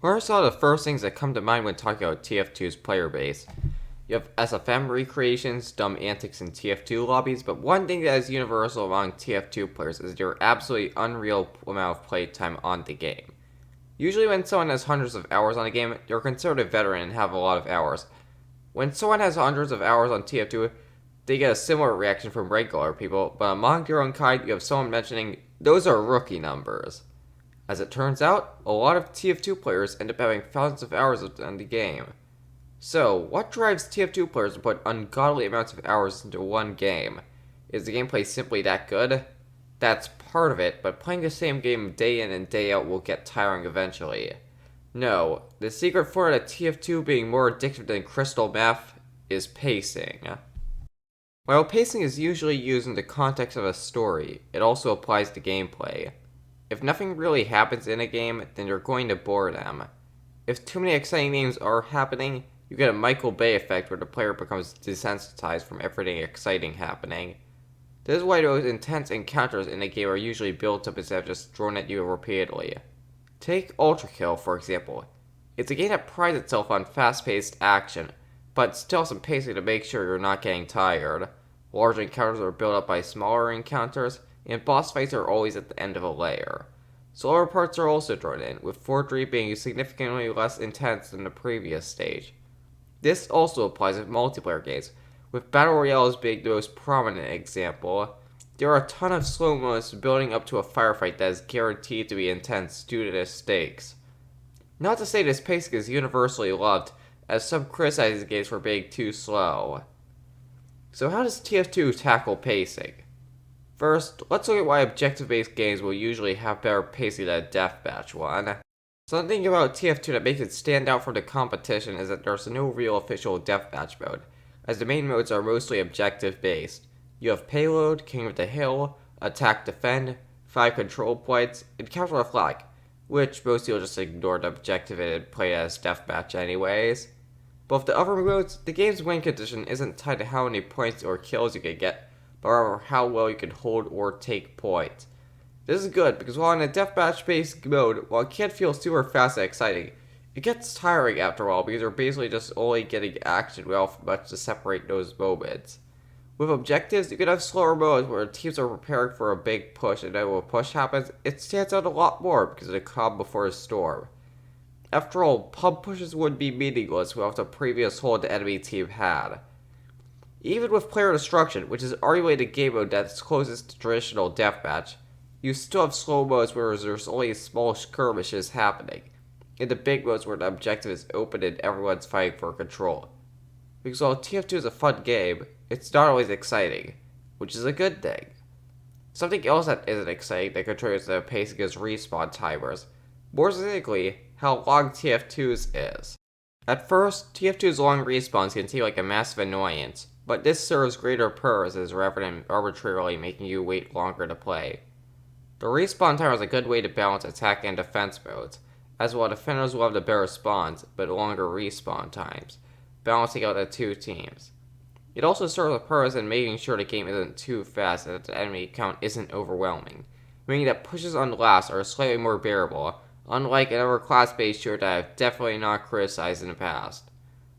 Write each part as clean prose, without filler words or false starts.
What are some of the first things that come to mind when talking about TF2's player base? You have SFM recreations, dumb antics in TF2 lobbies, but one thing that is universal among TF2 players is your absolutely unreal amount of playtime on the game. Usually when someone has hundreds of hours on a game, you're considered a veteran and have a lot of hours. When someone has hundreds of hours on TF2, they get a similar reaction from regular people, but among your own kind, you have someone mentioning, those are rookie numbers. As it turns out, a lot of TF2 players end up having thousands of hours on the game. So, what drives TF2 players to put ungodly amounts of hours into one game? Is the gameplay simply that good? That's part of it, but playing the same game day in and day out will get tiring eventually. No, the secret formula to TF2 being more addictive than crystal meth is pacing. While pacing is usually used in the context of a story, it also applies to gameplay. If nothing really happens in a game, then you're going to bore them. If too many exciting things are happening, you get a Michael Bay effect where the player becomes desensitized from everything exciting happening. This is why those intense encounters in a game are usually built up instead of just thrown at you repeatedly. Take Ultra Kill, for example. It's a game that prides itself on fast-paced action, but still some pacing to make sure you're not getting tired. Large encounters are built up by smaller encounters, and boss fights are always at the end of a layer. Slower parts are also thrown in, with Forgery being significantly less intense than the previous stage. This also applies with multiplayer games, with Battle Royales being the most prominent example. There are a ton of slow-mos building up to a firefight that is guaranteed to be intense due to the stakes. Not to say this pacing is universally loved, as some criticize the games for being too slow. So how does TF2 tackle pacing? First, let's look at why objective-based games will usually have better pacing than a deathmatch one. Something about TF2 that makes it stand out from the competition is that there's no real official deathmatch mode, as the main modes are mostly objective-based. You have Payload, King of the Hill, Attack Defend, 5 control points, and Capture the Flag, which most people just ignore the objective and play it as deathmatch anyways. But with the other modes, the game's win condition isn't tied to how many points or kills you can get, but rather how well you can hold or take points. This is good because while in a deathmatch-based mode, while it can't feel super fast and exciting, it gets tiring after a while because you're basically just only getting action without much to separate those moments. With objectives, you can have slower modes where teams are preparing for a big push, and then when a push happens, it stands out a lot more because of the calm before a storm. After all, pub pushes would be meaningless without the previous hold the enemy team had. Even with player destruction, which is arguably the game mode that's closest to traditional deathmatch, you still have slow modes where there's only small skirmishes happening, and the big modes where the objective is open and everyone's fighting for control. Because while TF2 is a fun game, it's not always exciting, which is a good thing. Something else that isn't exciting that contributes to the pacing is respawn timers. More specifically, how long TF2's is. At first, TF2's long respawns can seem like a massive annoyance, but this serves greater purposes rather than arbitrarily making you wait longer to play. The respawn timer is a good way to balance attack and defense modes, as while defenders will have the better spawns, but longer respawn times, balancing out the two teams. It also serves a purpose in making sure the game isn't too fast and that the enemy count isn't overwhelming, meaning that pushes on last are slightly more bearable, unlike another class-based shooter that I've definitely not criticized in the past.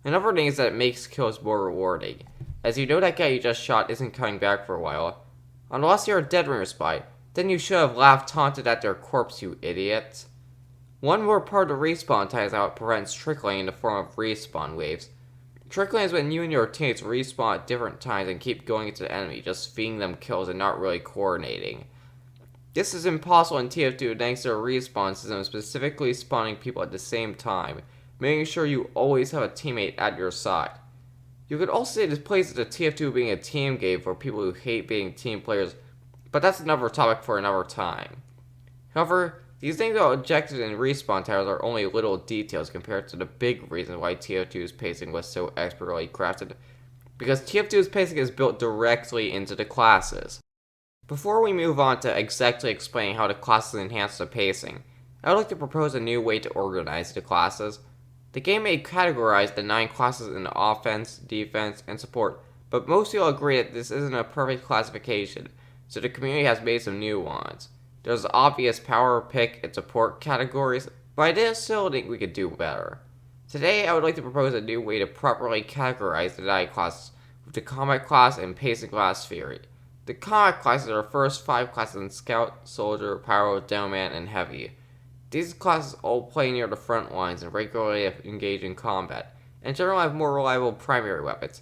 Another thing is that it makes kills more rewarding, as you know that guy you just shot isn't coming back for a while. Unless you're a dead ringer spy, then you should have laughed taunted at their corpse, you idiots. One more part of respawn time is how it prevents trickling in the form of respawn waves. Trickling is when you and your teammates respawn at different times and keep going into the enemy, just feeding them kills and not really coordinating. This is impossible in TF2 thanks to a respawn system specifically spawning people at the same time, making sure you always have a teammate at your side. You could also say this plays into TF2 being a team game for people who hate being team players, but that's another topic for another time. However, these things about objectives and respawn times are only little details compared to the big reason why TF2's pacing was so expertly crafted, because TF2's pacing is built directly into the classes. Before we move on to exactly explaining how the classes enhance the pacing, I would like to propose a new way to organize the classes. The game may categorize the 9 classes into offense, defense, and support, but most people agree that this isn't a perfect classification, so the community has made some new ones. There's obvious power, pick, and support categories, but I did still think we could do better. Today, I would like to propose a new way to properly categorize the die classes with the combat class and pacing class theory. The combat classes are the first 5 classes in Scout, Soldier, Pyro, Demoman, and Heavy. These classes all play near the front lines and regularly engage in combat, and generally have more reliable primary weapons.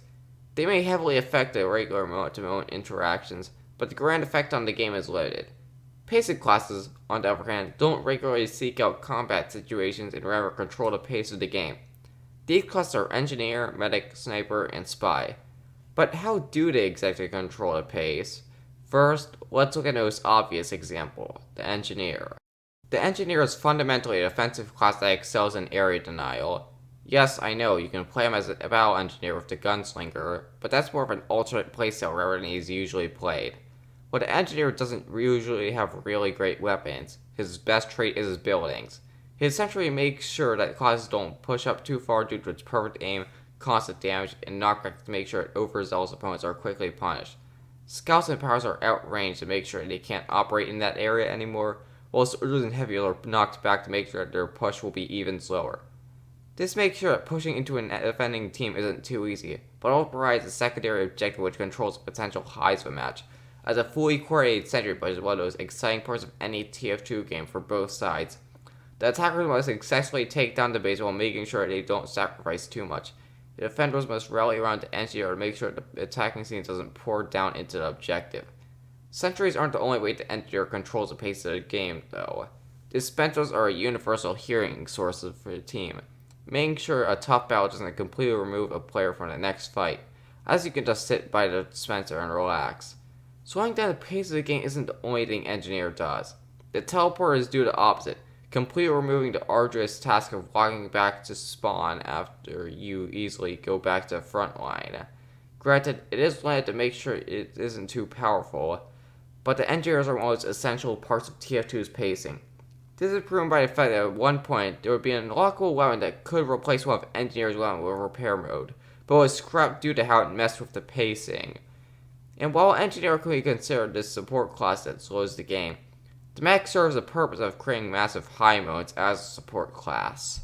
They may heavily affect the regular moment-to-moment interactions, but the grand effect on the game is limited. Pacing classes, on the other hand, don't regularly seek out combat situations and rather control the pace of the game. These classes are Engineer, Medic, Sniper, and Spy. But how do they exactly control the pace? First, let's look at the most obvious example, the Engineer. The Engineer is fundamentally a defensive class that excels in area denial. Yes, I know, you can play him as a battle engineer with the Gunslinger, but that's more of an alternate playstyle rather than he's usually played. While the Engineer doesn't usually have really great weapons, his best trait is his buildings. He essentially makes sure that classes don't push up too far due to its perfect aim, constant damage, and knockback to make sure that overzealous opponents are quickly punished. Scouts and Powers are outranged to make sure they can't operate in that area anymore, while Soldiers and Heavy are knocked back to make sure that their push will be even slower. This makes sure that pushing into a defending team isn't too easy, but also provides a secondary objective which controls the potential highs of a match, as a fully coordinated sentry push is one of those exciting parts of any TF2 game for both sides. The attackers must successfully take down the base while making sure they don't sacrifice too much. The defenders must rally around the engineer to make sure the attacking scene doesn't pour down into the objective. Sentries aren't the only way the engineer controls the pace of the game, though. Dispensers are a universal hearing source for the team, making sure a tough battle doesn't completely remove a player from the next fight, as you can just sit by the dispenser and relax. Slowing down the pace of the game isn't the only thing Engineer does. The Teleporters do the opposite, completely removing the arduous task of walking back to spawn after you easily go back to the front line. Granted, it is limited to make sure it isn't too powerful, but the Engineers are one of the most essential parts of TF2's pacing. This is proven by the fact that at one point, there would be an unlockable weapon that could replace one of Engineer's weapons with repair mode, but was scrapped due to how it messed with the pacing. And while Engineer can be considered this support class that slows the game, the mech serves the purpose of creating massive high modes as a support class.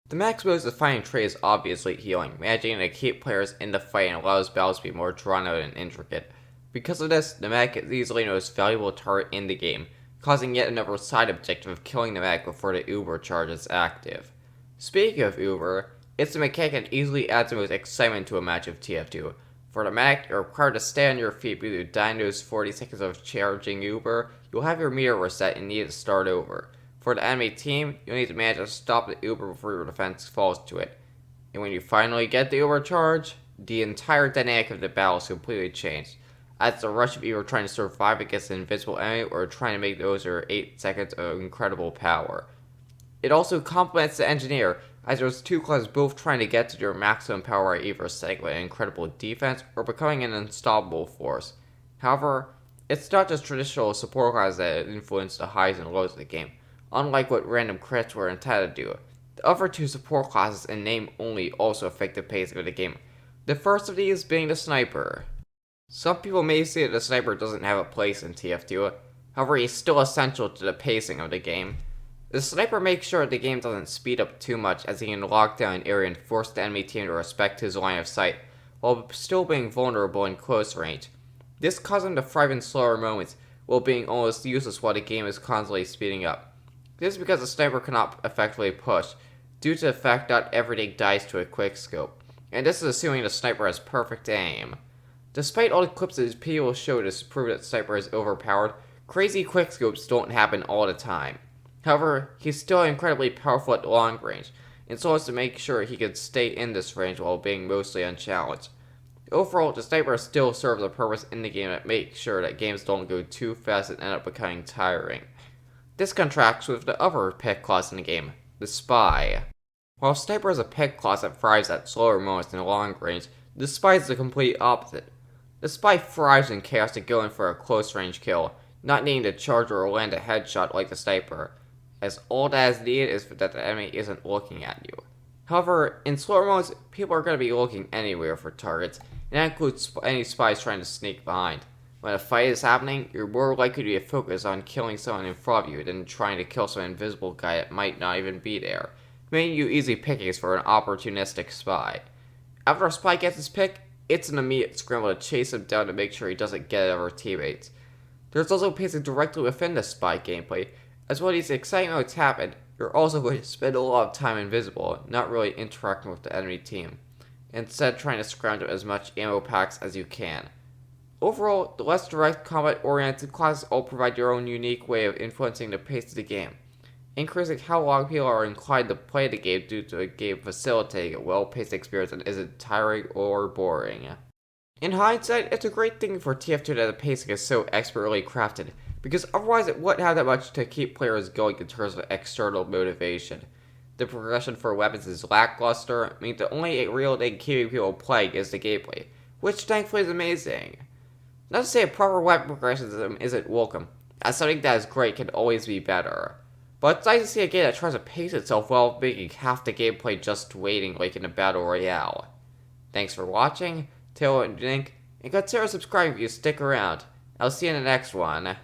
The mech's most defining trait is obviously healing, managing to keep players in the fight and allows battles to be more drawn out and intricate. Because of this, the mech is easily the most valuable target in the game, causing yet another side objective of killing the mech before the Uber charge is active. Speaking of Uber, it's the mechanic that easily adds the most excitement to a match of TF2. For the mech, you're required to stay on your feet because you die in those 40 seconds of charging Uber, you'll have your meter reset and need to start over. For the enemy team, you'll need to manage to stop the Uber before your defense falls to it. And when you finally get the Uber charge, the entire dynamic of the battle is completely changed. As the rush of either trying to survive against an invincible enemy or trying to make those 8 seconds of incredible power. It also complements the Engineer, as there's two classes both trying to get to their maximum power by either setting an incredible defense or becoming an unstoppable force. However, it's not just traditional support classes that influence the highs and lows of the game, unlike what random crits were intended to do. The other two support classes in name only also affect the pacing of the game, the first of these being the Sniper. Some people may say that the Sniper doesn't have a place in TF2, however he is still essential to the pacing of the game. The Sniper makes sure the game doesn't speed up too much as he can lock down an area and force the enemy team to respect his line of sight, while still being vulnerable in close range. This causes him to thrive in slower moments, while being almost useless while the game is constantly speeding up. This is because the Sniper cannot effectively push, due to the fact not everything dies to a quickscope, and this is assuming the Sniper has perfect aim. Despite all the clips that people show to prove that Sniper is overpowered, crazy quickscopes don't happen all the time. However, he's still incredibly powerful at long range, and so as to make sure he can stay in this range while being mostly unchallenged. Overall, the Sniper still serves a purpose in the game that makes sure that games don't go too fast and end up becoming tiring. This contrasts with the other pick class in the game, the Spy. While Sniper is a pick class that thrives at slower moments in long range, the Spy is the complete opposite. The Spy thrives in chaos to go in for a close range kill, not needing to charge or land a headshot like the Sniper, as all that is needed is that the enemy isn't looking at you. However, in slower modes, people are going to be looking anywhere for targets, and that includes any spies trying to sneak behind. When a fight is happening, you're more likely to be focused on killing someone in front of you than trying to kill some invisible guy that might not even be there, making you easy pickings for an opportunistic spy. After a spy gets his pick, it's an immediate scramble to chase him down to make sure he doesn't get over teammates. There's also pacing directly within the spy gameplay, as when these exciting modes happen, you're also going to spend a lot of time invisible, not really interacting with the enemy team, instead trying to scrounge up as much ammo packs as you can. Overall, the less direct combat-oriented classes all provide their own unique way of influencing the pace of the game, increasing how long people are inclined to play the game due to a game facilitating a well-paced experience that isn't tiring or boring. In hindsight, it's a great thing for TF2 that the pacing is so expertly crafted, because otherwise it wouldn't have that much to keep players going in terms of external motivation. The progression for weapons is lackluster, meaning the only real thing keeping people playing is the gameplay, which thankfully is amazing. Not to say a proper weapon progression system isn't welcome, as something that is great can always be better. But it's nice to see a game that tries to pace itself while making half the gameplay just waiting like in a battle royale. Thanks for watching, Taylor and Dink, and consider subscribing if you stick around. I'll see you in the next one.